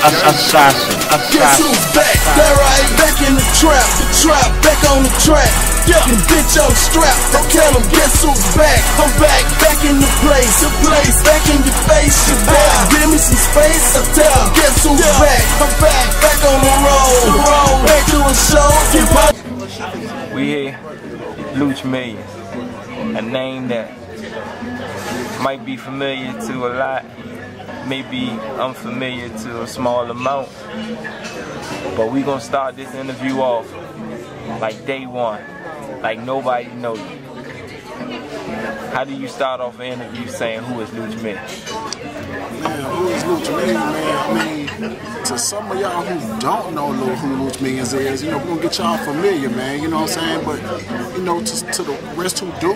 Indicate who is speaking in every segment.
Speaker 1: Assassin.
Speaker 2: Guess who's back? That right, back in the trap, back on the track. Yeah, the bitch on strap. Don't tell them, guess who's back? I'm back in the place, back in your face. You better give me some space. I tell them, guess who's back? I'm back on the road, back to a show.
Speaker 3: We here, Luch Millions, a name that might be familiar to a lot, maybe unfamiliar to a small amount, but we gonna start this interview off like day one, like nobody knows you. How do you start off an interview saying who is Luch Millions?
Speaker 4: Man, who is Luch Millions, man? I mean, to some of y'all who don't know who Luch Millions is, you know, we're gonna get y'all familiar, man, you know what I'm saying? But, you know, to the rest who do,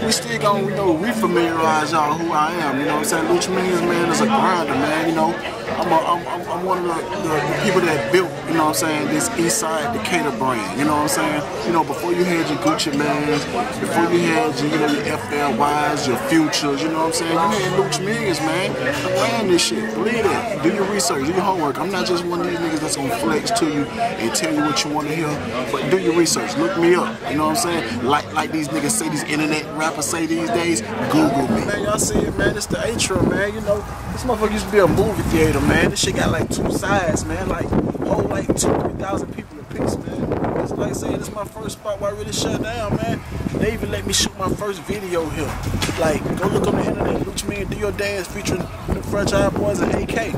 Speaker 4: we still gonna, you know, re-familiarize y'all who I am, you know what I'm saying? Luch Millions, man, is a grinder, man, you know. I'm one of the people that built, you know what I'm saying, this Eastside Decatur brand, you know what I'm saying? You know, before you had your Gucci Mans, before you had your, you know, your FLYs, your Futures, you know what I'm saying? You had Luch Millions, man. I ran this shit, believe it. Do your research, do your homework. I'm not just one of these niggas that's gonna flex to you and tell you what you wanna hear, but do your research, look me up, you know what I'm saying? Like these niggas say, these internet rappers say these days, Google me. Man, y'all see it, man, it's the atrium, man, you know. This motherfucker used to be a movie theater, man. This shit got like 2 sides, man. Like, hold like 2,000-3,000 people a piece, man. It's like saying this is my first spot where I really shut down, man. They even let me shoot my first video here. Like, go look on the internet, Luch Millions, Do Your Dance featuring the Fragile Boys and AK.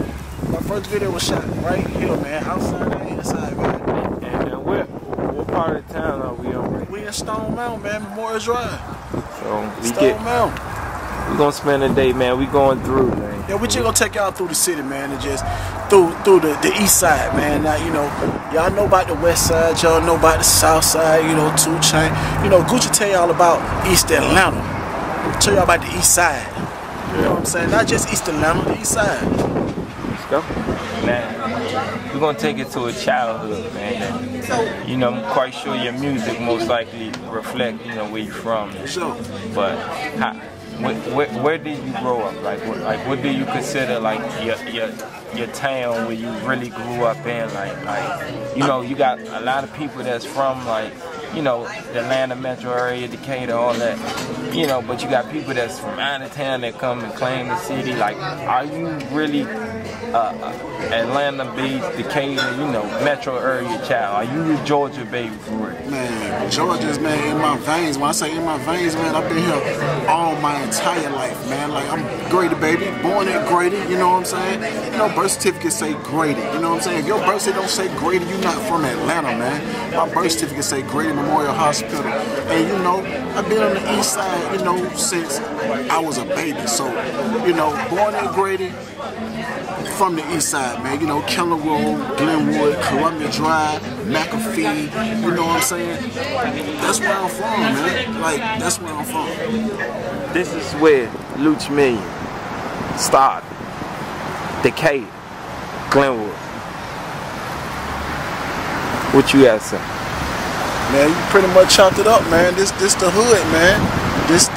Speaker 4: My first video was shot right here, man. Outside and inside, man.
Speaker 3: And what part of town are we on right now?
Speaker 4: We in Stone Mountain, man. Memorial Drive.
Speaker 3: So we
Speaker 4: Stone Mountain.
Speaker 3: We're gonna spend the day, man. We going through, man.
Speaker 4: Yeah, we just gonna take y'all through the city, man, and just through the east side, man. Now, you know, y'all know about the west side, y'all know about the south side, you know, 2 Chain. You know, Gucci tell y'all about East Atlanta. Tell y'all about the east side. You know what I'm saying? Not just East Atlanta, the east side.
Speaker 3: Let's go. Man, we're gonna take it to a childhood, man. And, you know, I'm quite sure your music most likely reflect, you know, where you're from.
Speaker 4: Sure.
Speaker 3: But where did you grow up? Like what do you consider like your town where you really grew up in? Like you know, you got a lot of people that's from like, you know, the Atlanta metro area, Decatur, all that, you know, but you got people that's from out of town that come and claim the city. Like, are you really Atlanta based, Decatur, you know, metro area child? Are you a Georgia baby for real?
Speaker 4: Man, Georgia's, man, in my veins. When I say in my veins, man, I've been here all my entire life, man. Like, I'm Grady, baby, born at Grady, you know what I'm saying? You know, birth certificate say Grady, you know what I'm saying? If your birth certificate don't say Grady, you're not from Atlanta, man. My birth certificate say Grady Memorial Hospital. And, you know, I've been on the east side, you know, since I was a baby. So, you know, born at Grady, from the east side, man. You know, Keller Road, Glenwood, Columbia Drive, McAfee, you know what I'm saying? That's where I'm from, man. Like, that's where I'm from.
Speaker 3: This is where Luch Millions started. Decatur, Glenwood. What you got to say?
Speaker 4: Man, you pretty much chopped it up, man. This the hood, man. This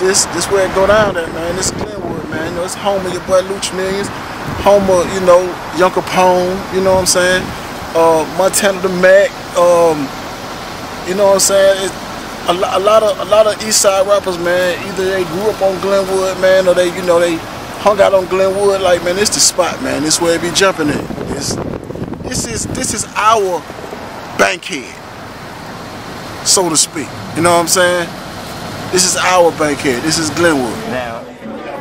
Speaker 4: where it go down at, man. This Glenwood, man. You know, it's home of your boy Luch Millions. Home of, you know, Young Capone, you know what I'm saying? Montana the Mac, you know what I'm saying? It's a lot of East Side rappers, man. Either they grew up on Glenwood, man, or they, you know, they hung out on Glenwood. Like, man, it's the spot, man. This where it be jumping in. This is our bankhead, so to speak. You know what I'm saying? This is our bankhead. This is Glenwood.
Speaker 3: Now,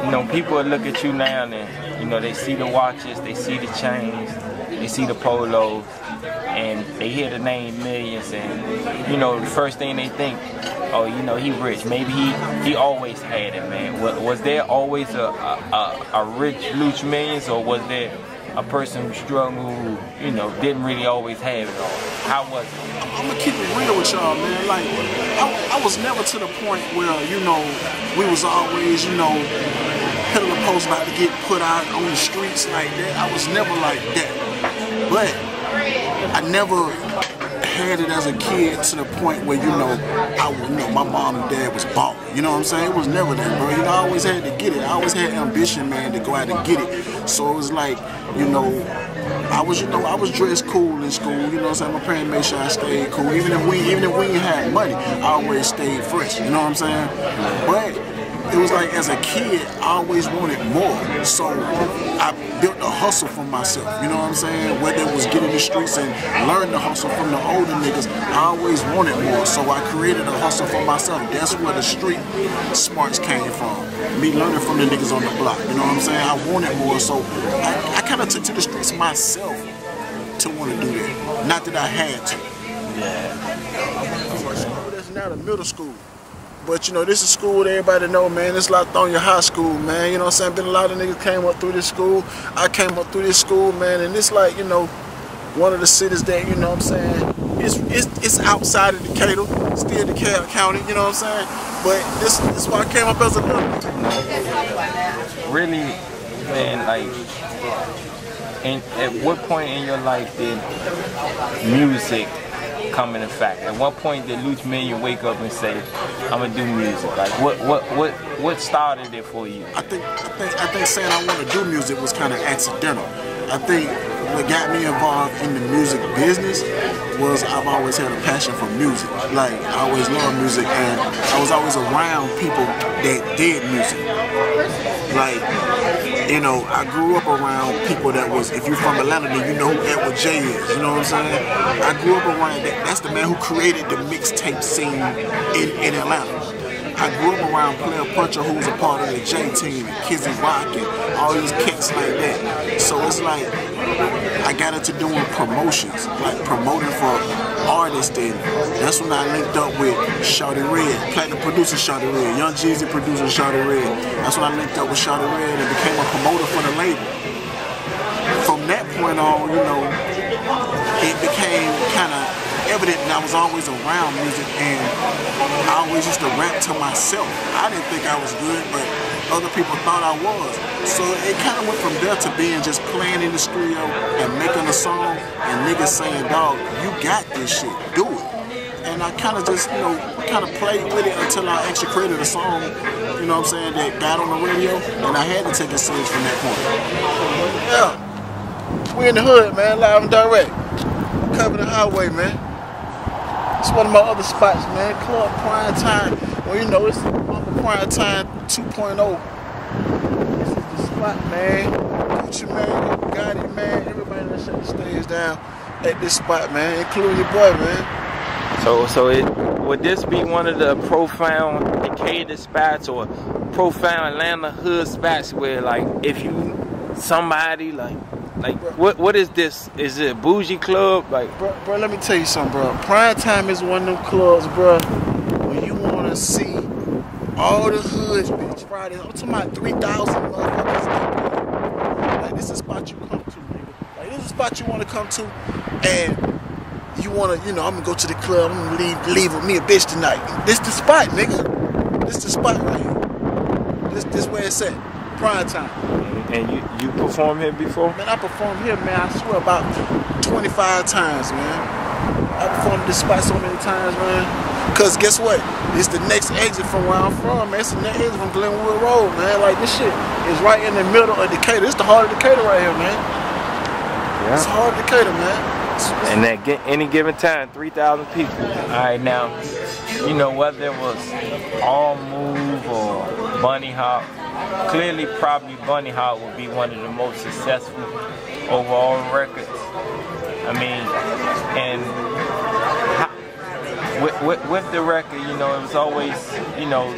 Speaker 3: you know, people look at you now and, you know, they see the watches, they see the chains, they see the polos, and they hear the name Millions, and, you know, the first thing they think, oh, you know, he rich. Maybe he always had it, man. Was there always a rich Luch Millions, or was there a person who struggled, who, you know, didn't really always have it all? How was it?
Speaker 4: I'm gonna keep it real with y'all, man. Like, I was never to the point where, you know, we was always, you know, pillar post about to get put out on the streets like that. I was never like that. But I never had it as a kid to the point where, you know, my mom and dad was balling. You know what I'm saying? It was never that, bro. You know, I always had to get it. I always had ambition, man, to go out and get it. So it was like, you know, I was dressed cool in school. You know what I'm saying? My parents made sure I stayed cool. Even if we didn't have money, I always stayed fresh. You know what I'm saying? But it was like, as a kid, I always wanted more. So I built a hustle for myself. You know what I'm saying? Whether it was getting in the streets and learn the hustle from the older niggas, I always wanted more. So I created a hustle for myself. That's where the street smarts came from. Me learning from the niggas on the block. You know what I'm saying? I wanted more. So I kind of took to the streets myself to want to do that. Not that I had to.
Speaker 2: Yeah. That's now the middle school. But you know, this is school that everybody know, man. It's Lithonia High School, man. You know what I'm saying? Been a lot of niggas came up through this school. I came up through this school, man, and it's like, you know, one of the cities that, you know what I'm saying, it's outside of Decatur, still Decatur County, you know what I'm saying? But this is why I came up as a little.
Speaker 3: Really, man, like, and at what point in your life did music come into fact? At what point did Luch Millions wake up and say, I'm gonna do music? Like, what started it for you?
Speaker 4: I think saying I want to do music was kind of accidental. I think what got me involved in the music business was I've always had a passion for music. Like, I always loved music, and I was always around people that did music. Like, you know, I grew up around people that was, if you're from Atlanta, then you know who Edward J is, you know what I'm saying? I grew up around that. That's the man who created the mixtape scene in Atlanta. I grew up around Player Puncher, who was a part of the J Team, and Kizzy Rock, and all these cats like that. So it's like, I got into doing promotions, like promoting for artists, and that's when I linked up with Shawty Red, platinum producer Shawty Red, Young Jeezy producer Shawty Red. That's when I linked up with Shawty Red and became a promoter for the label. From that point on, you know, it became kind of evident that I was always around music, and I always used to rap to myself. I didn't think I was good, but other people thought I was. So it kind of went from there to being just playing in the studio and making a song, and niggas saying, dog, you got this shit, do it. And I kind of just, you know, kind of played with it until I actually created a song, you know what I'm saying, that got on the radio, and I had to take it serious from that point.
Speaker 2: Yeah, we in the hood, man, live and direct. Cover the highway, man. It's one of my other spots, man. Club Primetime. Well, you know, it's Primetime 2.0. This is the spot, man. Gucci, man. Gotti, man. Everybody that shut the stage down at this spot, man, including your boy, man.
Speaker 3: So would this be one of the profound Decatur spots or profound Atlanta hood spots where, like, if you somebody like what is this? Is it a bougie club? Like,
Speaker 2: bro, let me tell you something, bro. Primetime is one of them clubs, bro, where you want to see all the hoods, bitch. Fridays. I'm talking about 3,000 motherfuckers. Like, this is a spot you come to, nigga. Like, this is a spot you want to come to, and you want to, you know, I'm gonna go to the club. I'm gonna leave with me a bitch tonight. This the spot, nigga. This the spot right here. This where it's at. Primetime.
Speaker 3: And you performed here before?
Speaker 2: Man, I performed here, man, I swear, about 25 times, man. I performed this spot so many times, man. Cause guess what? It's the next exit from where I'm from, man. It's the next exit from Glenwood Rd, man. Like, this shit is right in the middle of Decatur. It's the heart of Decatur right here, man. Yeah. It's the heart of Decatur, man.
Speaker 3: And at any given time, 3,000 people. Alright, now, you know, whether it was All Move or Bunny Hop, clearly probably Bunny Hop would be one of the most successful overall records. I mean, and with the record, you know, it was always, you know,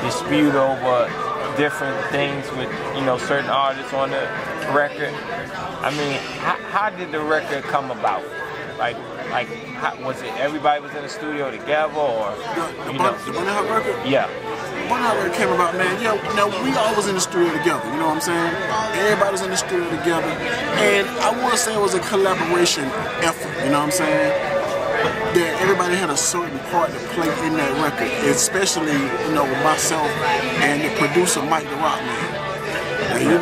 Speaker 3: dispute over different things with, you know, certain artists on the record. I mean, how did the record come about? Like, how, was it everybody was in the studio together, or
Speaker 4: the Bunny Hop record?
Speaker 3: Yeah.
Speaker 4: Bunny Hop record came about, man. Yeah, you know, we all was in the studio together. You know what I'm saying? Everybody was in the studio together, and I want to say it was a collaboration effort. You know what I'm saying? That everybody had a certain part to play in that record, especially, you know, with myself and the producer Mike the Rock Man. Now, you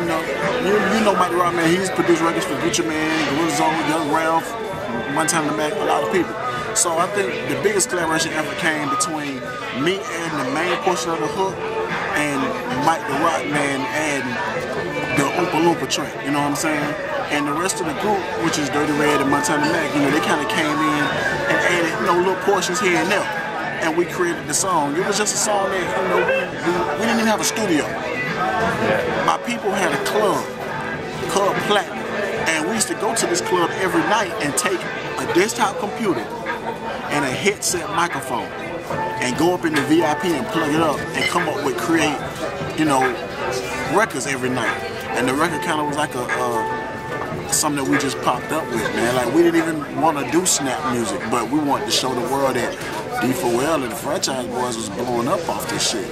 Speaker 4: know Mike the Rock Man. He's produced records for Gucci Man, Gorilla Zone, Young Ralph, One Time the Mac, a lot of people. So I think the biggest collaboration ever came between me and the main portion of the hook and Mike the Rockman and the Oompa Loompa track, you know what I'm saying? And the rest of the group, which is Dirty Red and Montana Mac, you know, they kind of came in and added, you know, little portions here and there. And we created the song. It was just a song that, you know, we didn't even have a studio. My people had a club called Platinum. And we used to go to this club every night and take a desktop computer and a headset microphone and go up in the VIP and plug it up and come up with create, you know, records every night. And the record kind of was like something that we just popped up with, man. Like, we didn't even want to do snap music, but we wanted to show the world that D4L and the Franchise Boys was blowing up off this shit.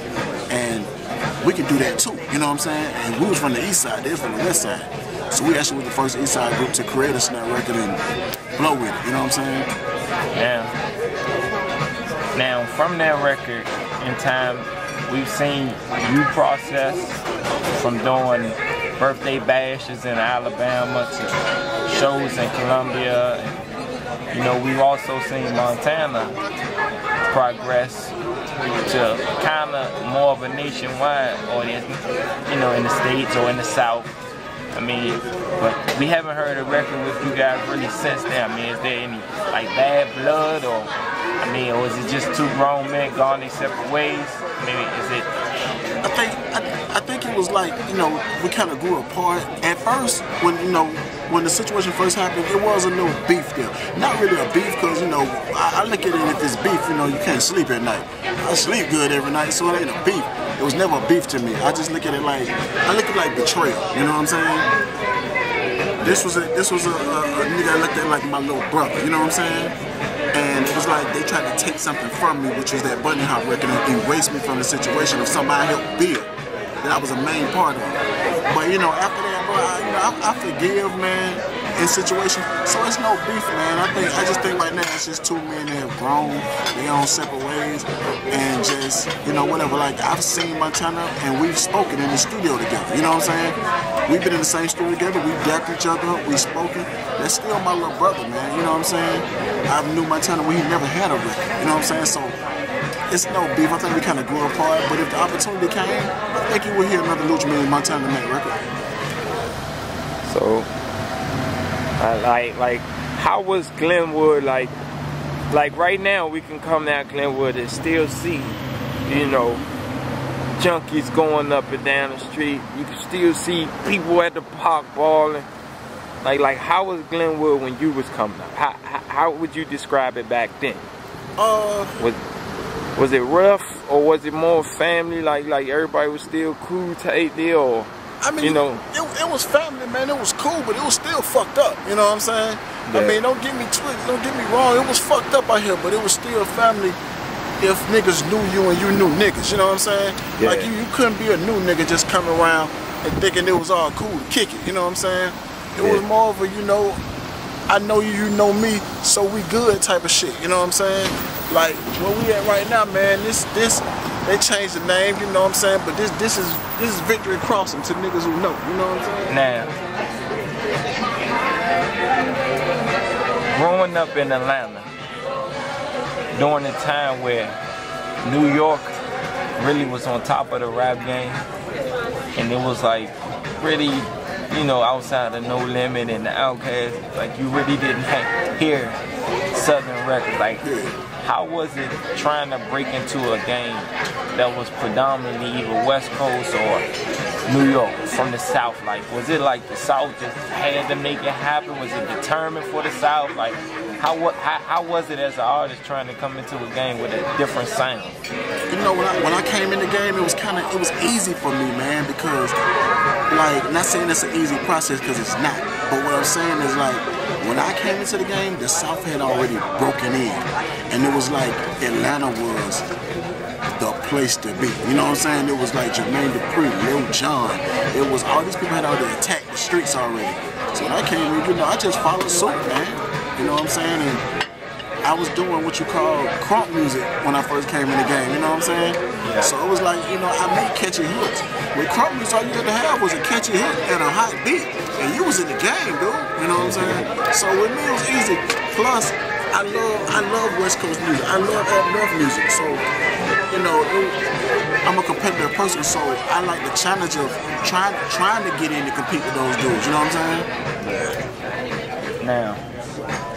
Speaker 4: And we could do that too, you know what I'm saying? And we was from the east side, they was from the west side. So we actually was the first east side group to create a snap record and blow with it, you know what I'm saying?
Speaker 3: Now from that record in time, we've seen you process from doing birthday bashes in Alabama to shows in Columbia. And, you know, we've also seen Montana progress to kind of more of a nationwide audience, you know, in the States or in the South. I mean, but we haven't heard a record with you guys really since then. I mean, is there any, like, bad blood, or, I mean, or is it just two grown men going their separate ways? I mean, is it?
Speaker 4: I think it was like, you know, we kind of grew apart. At first, when, you know, when the situation first happened, it was a little beef there. Not really a beef, because, you know, I look at it, if it's beef, you know, you can't sleep at night. I sleep good every night, so it ain't a beef. It was never a beef to me. I just look at it like, I look at it like betrayal, you know what I'm saying? This was a nigga I looked at like my little brother, you know what I'm saying? And it was like they tried to take something from me, which was that Bunny Hop record, and erase me from the situation of somebody helped build. That I was a main part of it. But, you know, after that, bro, I forgive, man, in situations. So it's no beef, man. I just think right now it's just two men that have grown their own separate ways, and just, you know, whatever. Like, I've seen Montana and we've spoken in the studio together. You know what I'm saying? We've been in the same studio together. We've dapped each other up. We've spoken. That's still my little brother, man. You know what I'm saying? I knew Montana when he never had a record. You know what I'm saying? So it's no beef. I think we kind of grew apart. But if the opportunity came, I think you would hear another Luch Millions Montana Mac record.
Speaker 3: So, like, how was Glenwood, like right now we can come down Glenwood and still see, you know, junkies going up and down the street. You can still see people at the park balling. Like how was Glenwood when you was coming up? How would you describe it back then? Was it rough, or was it more family? Like everybody was still cool, tight there, or?
Speaker 4: I mean,
Speaker 3: you know,
Speaker 4: it was family, man. It was cool, but it was still fucked up. You know what I'm saying?
Speaker 3: Yeah.
Speaker 4: I mean, don't get me twisted, don't get me wrong. It was fucked up out here, but it was still family. If niggas knew you and you knew niggas, you know what I'm saying?
Speaker 3: Yeah.
Speaker 4: Like you couldn't be a new nigga just coming around and thinking it was all cool to kick it. You know what I'm saying? It was more of a, you know, I know you, you know me, so we good type of shit. You know what I'm saying? Like where we at right now, man. This. They changed the name, you know what I'm saying? But this is Victory Crossing to niggas who know, you know what I'm saying?
Speaker 3: Now, growing up in Atlanta, during the time where New York really was on top of the rap game, and it was like really, you know, outside of No Limit and the Outkast, like you really didn't hear Southern records. Like, how was it trying to break into a game that was predominantly either West Coast or New York from the South? Like, was it like the South just had to make it happen? Was it determined for the South? Like, how was it as an artist trying to come into a game with a different sound?
Speaker 4: You know, when I came in the game, it was easy for me, man, because, like, not saying it's an easy process, because it's not, but what I'm saying is, like, when I came into the game, the South had already broken in, and it was like Atlanta was the place to be. You know what I'm saying? It was like Jermaine Dupri, Lil Jon. It was all these people had already attacked the streets already. So when I came in, you know, I just followed suit, man. You know what I'm saying? And I was doing what you call crunk music when I first came in the game, you know what I'm saying? Yeah. So it was like, you know, I made catchy hits. With crunk music, all you had to have was a catchy hit and a hot beat. And you was in the game, dude. You know what I'm saying? So with me, it was easy. Plus, I love West Coast music. I love up-north music. So, you know, I'm a competitive person, so I like the challenge of trying to get in to compete with those dudes. You know what I'm saying?
Speaker 3: Now,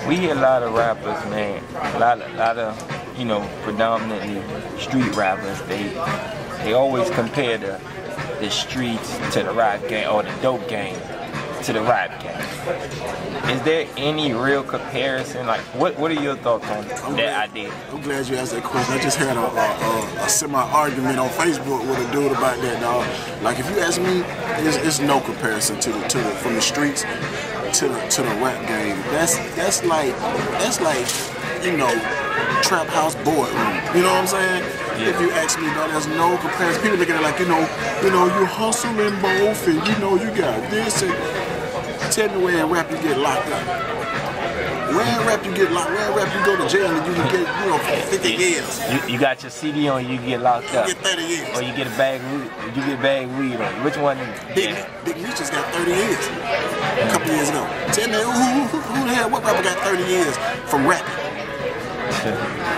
Speaker 3: we hear a lot of rappers, man. A lot of, you know, predominantly street rappers. They always compare the streets to the rap game, or the dope game to the rap game. Is there any real comparison? Like, what are your thoughts on that idea?
Speaker 4: I'm glad you asked that question. I just had a semi-argument on Facebook with a dude about that, dog. Like, if you ask me, it's no comparison to from the streets to the rap game. That's like you know, trap house boardroom. You know what I'm saying? Yeah. If you ask me, dog, there's no comparison. People look at it like, you know, you hustling both, and you know you got this and. Tell me where in rap you get locked up. Where in rap you get locked? Where in rap you go to jail and you can get, 50 years.
Speaker 3: You got your CD on, you get locked up.
Speaker 4: You get 30 years.
Speaker 3: Or you get a bag of weed. You get a bag of weed on. Which one?
Speaker 4: Big Meech just got 30 years a couple years ago. Tell me who the hell, what rapper got 30 years from rapping?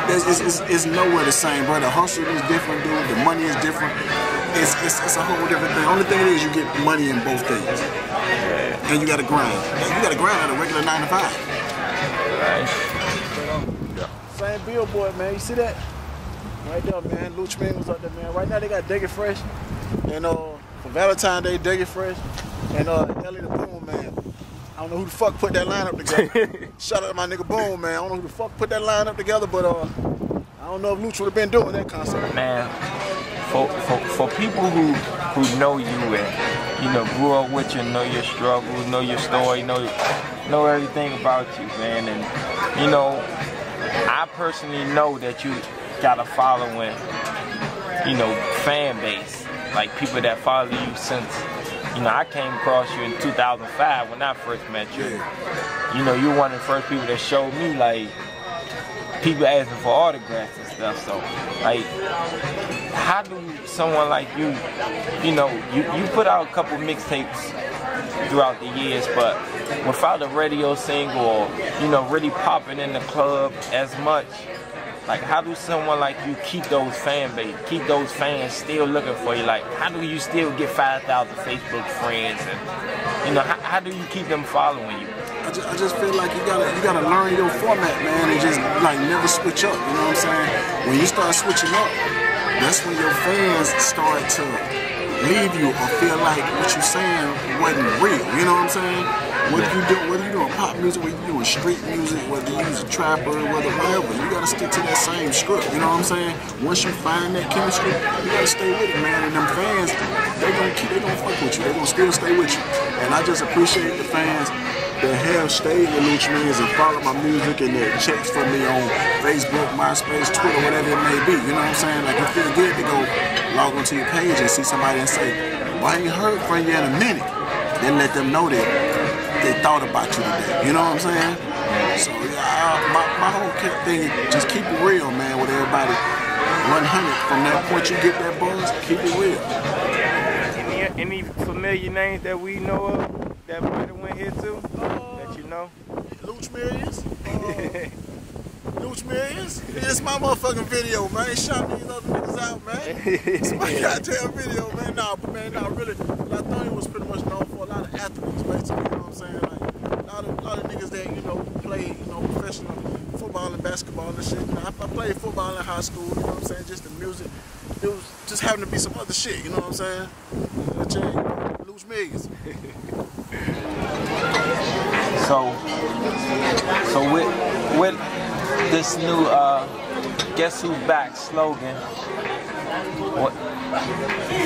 Speaker 4: It's nowhere the same, bro. The hustle is different, dude. The money is different. It's a whole different thing. Only thing is you get money in both things. And you gotta grind. You gotta grind at a regular 9 to 5.
Speaker 3: Right.
Speaker 4: Same billboard, man. You see that? Right there, man. Luch Millions was up there, man. Right now they got Dig It Fresh. And for Valentine's Day, Dig It Fresh. And Ellie the Boom, man. I don't know who the fuck put that lineup together. Shout out to my nigga Boom, man. I don't know who the fuck put that lineup together, but I don't know if Luch would have been doing that concert.
Speaker 3: Man, for people who know you and, you know, grew up with you, know your struggles, know your story, know everything about you, man. And, you know, I personally know that you got a following, you know, fan base. Like people that follow you since, you know, I came across you in 2005 when I first met you. You know, you're one of the first people that showed me, like, people asking for autographs and stuff. So, like, how do someone like you, you know, you put out a couple mixtapes throughout the years, but without a radio single or, you know, really popping in the club as much, like, how do someone like you keep those fan base, keep those fans still looking for you? Like, how do you still get 5,000 Facebook friends, and, you know, how do you keep them following you?
Speaker 4: I just feel like you gotta learn your format, man, and just like never switch up. You know what I'm saying? When you start switching up, that's when your fans start to leave you or feel like what you're saying wasn't real. You know what I'm saying? Whether you doing pop music, whether you doing street music, whether you use a trapper, whatever, you gotta stick to that same script. You know what I'm saying? Once you find that chemistry, you gotta stay with it, man. And them fans, they gonna fuck with you. They gonna still stay with you. And I just appreciate the fans that have stayed with Luch Millions and followed my music and that checks for me on Facebook, MySpace, Twitter, whatever it may be. You know what I'm saying? Like, it feels good to go log onto your page and see somebody and say, well, I ain't heard from you in a minute. Then let them know that they thought about you today. You know what I'm saying? So, yeah, my whole thing is just keep it real, man, with everybody. 100. From that point you get that buzz, keep it real.
Speaker 3: Any familiar names that we know of that might have went here too? That you know?
Speaker 4: Luch Millions. Luch Millions. It's my motherfucking video, man. Shout these other niggas out, man. It's my goddamn video, man. Nah, really. Lithonia was pretty much known for a lot of athletes, basically. You know what I'm saying? Like a lot of niggas that, you know, play, you know, professional football and basketball and shit. You know, I played football in high school. You know what I'm saying? Just the music. It was just having to be some other shit. You know what I'm saying? Luch Millions.
Speaker 3: So with this new "Guess Who's Back" slogan,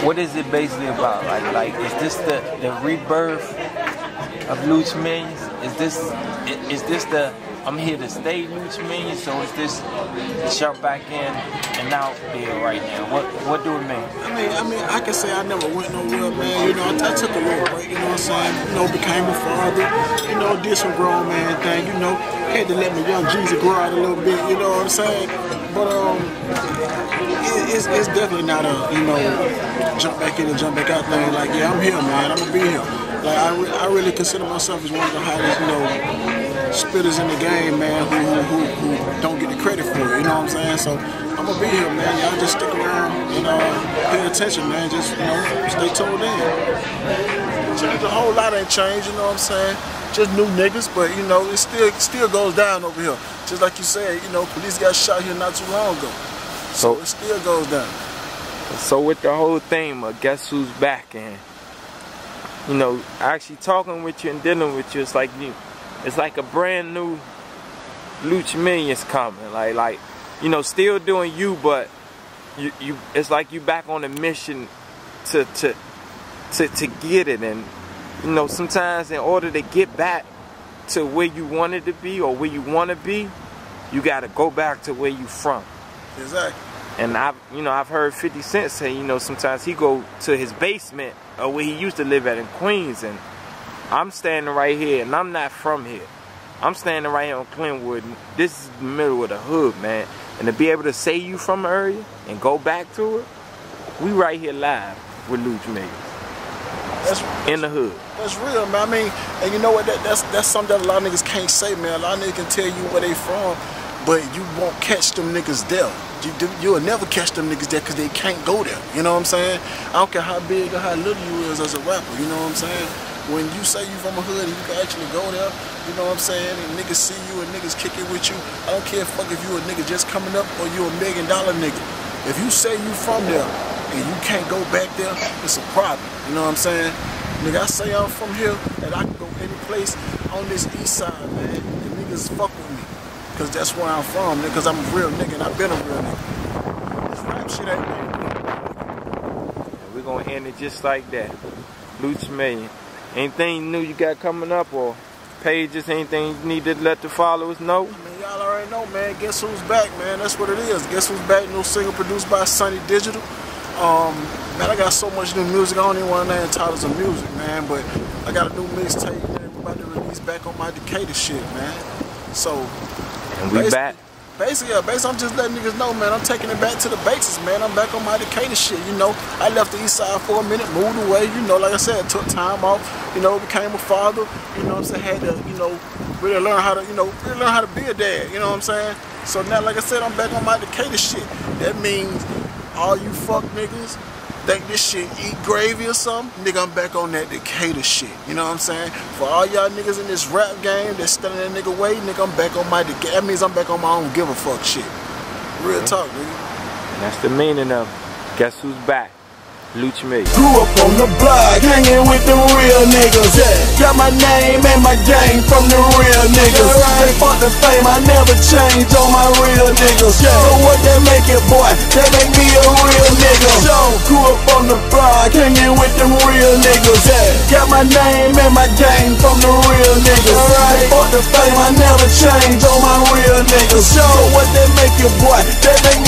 Speaker 3: what is it basically about? Like is this the rebirth of Luch Millions? Is this the I'm here to stay Luch Millions? So is this jump back in and out there right now? What do it mean?
Speaker 4: I mean, I can say I never went nowhere, man. You know, I took a little break. You know what I'm saying? You know, became a father. You know, did some grown man thing. You know, had to let my young Jesus grow out a little bit. You know what I'm saying? But it's definitely not a, you know, jump back in and jump back out thing. Like, yeah, I'm here, man. I'm gonna be here. Like, I really consider myself as one of the highest, you know, spitters in the game, man, who don't get the credit for it, you know what I'm saying? So I'm gonna be here, man. Y'all just stick around and pay attention, man. Just, stay tuned in. Change a whole lot ain't changed, you know what I'm saying? Just new niggas, but it still goes down over here. Just like you said, police got shot here not too long ago. So it still goes down.
Speaker 3: So with the whole thing of guess who's back, and actually talking with you and dealing with you, it's like a brand new Luch Millions coming. Like still doing you, but you it's like you back on a mission to get it. And sometimes in order to get back to where you wanted to be or where you want to be, you got to go back to where you from.
Speaker 4: Exactly.
Speaker 3: And I've heard 50 Cent say, sometimes he go to his basement or where he used to live at in Queens, and I'm standing right here, and I'm not from here. I'm standing right here on Glenwood. This is the middle of the hood, man. And to be able to say you from the area and go back to it, we right here live with Luch Millions. In the hood.
Speaker 4: That's real, man. I mean, and you know what? That's something that a lot of niggas can't say, man. A lot of niggas can tell you where they from, but you won't catch them niggas there. You'll never catch them niggas there because they can't go there. You know what I'm saying? I don't care how big or how little you is as a rapper. You know what I'm saying? When you say you from a hood and you can actually go there, you know what I'm saying? And niggas see you and niggas kick it with you. I don't care if you a nigga just coming up or you $1 million nigga. If you say you from there and you can't go back there, it's a problem. You know what I'm saying? Nigga, I say I'm from here and I can go any place on this east side, man. And niggas fuck with me. Cause that's where I'm from, nigga. Cause I'm a real nigga and I've been a real nigga. This rap shit ain't real.
Speaker 3: We're gonna end it just like that. Luch Millions. Anything new you got coming up, or pages, anything you need to let the followers know?
Speaker 4: Man, y'all already know, man. Guess who's back, man? That's what it is. Guess who's back? New single produced by Sunny Digital. Man, I got so much new music. I don't even want to name titles of music, man. But I got a new mixtape, man. We're about to release back on my Decatur shit, man. So,
Speaker 3: and we back.
Speaker 4: Basically, I'm just letting niggas know, man. I'm taking it back to the basics, man. I'm back on my Decatur shit, I left the east side for a minute, moved away, like I said, took time off, became a father, what I'm saying, had to, really learn how to be a dad, you know what I'm saying? So now, like I said, I'm back on my Decatur shit. That means all you fuck niggas think this shit eat gravy or something, nigga, I'm back on that Decatur shit. You know what I'm saying? For all y'all niggas in this rap game that's standing that nigga way, nigga, I'm back on my Decatur. That means I'm back on my own give a fuck shit. Real talk, nigga.
Speaker 3: And that's the meaning of Guess Who's Back? Luch Millions.
Speaker 2: Grew up on the block, hanging with the real niggas. Got my name and my game from the real niggas. They fought the fame, I never changed on my real niggas. So what that make it, boy? That make me a real nigga. Grew up on the block, hanging with them real niggas. Got my name and my game from the real niggas. They fought the fame, I never changed on my real niggas. So what that make it, boy? That make